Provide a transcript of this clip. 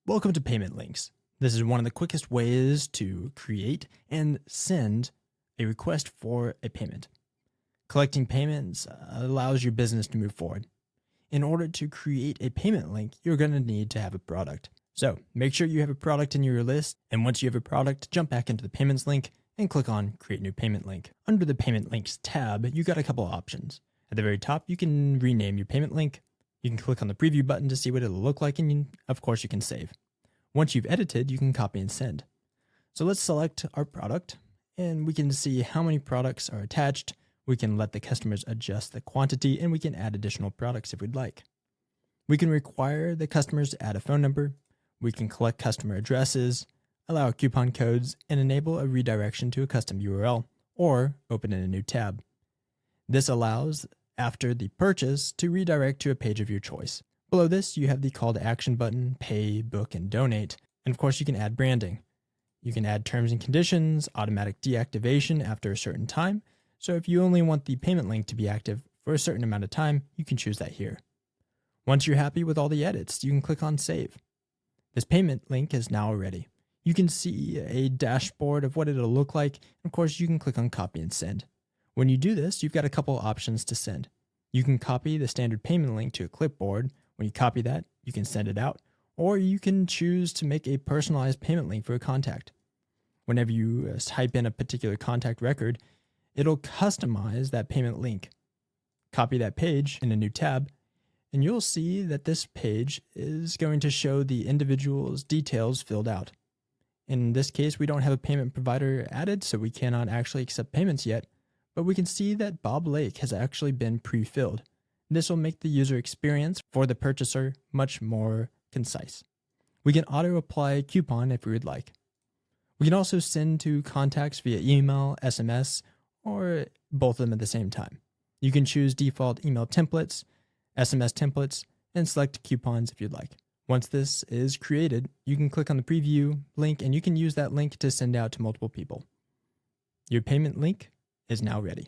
Welcome to Payment Links. This is one of the quickest ways to create and send a request for a payment. Collecting payments allows your business to move forward. In order to create a payment link, you're going to need to have a product. So make sure you have a product in your list, and once you have a product, jump back into the payments link and click on Create New Payment Link. Under the Payment Links tab, you got a couple of options. At the very top, you can rename your payment link. You can click on the preview button to see what it'll look like, and of course you can save. Once you've edited, you can copy and send. So let's select our product, and we can see how many products are attached. We can let the customers adjust the quantity, and we can add additional products if we'd like. We can require the customers to add a phone number. We can collect customer addresses, allow coupon codes, and enable a redirection to a custom URL, or open in a new tab. This allows, after the purchase, to redirect to a page of your choice. Below this, you have the call to action button, pay, book, and donate. And of course, you can add branding. You can add terms and conditions, automatic deactivation after a certain time. So if you only want the payment link to be active for a certain amount of time, you can choose that here. Once you're happy with all the edits, you can click on Save. This payment link is now ready. You can see a dashboard of what it'll look like. And of course, you can click on Copy and Send. When you do this, you've got a couple options to send. You can copy the standard payment link to a clipboard. When you copy that, you can send it out, or you can choose to make a personalized payment link for a contact. Whenever you type in a particular contact record, it'll customize that payment link. Copy that page in a new tab, and you'll see that this page is going to show the individual's details filled out. In this case, we don't have a payment provider added, so we cannot actually accept payments yet, but we can see that Bob Lake has actually been pre-filled. This will make the user experience for the purchaser much more concise. We can auto-apply a coupon if we would like. We can also send to contacts via email, SMS, or both of them at the same time. You can choose default email templates, SMS templates, and select coupons if you'd like. Once this is created, you can click on the preview link, and you can use that link to send out to multiple people. Your payment link is now ready.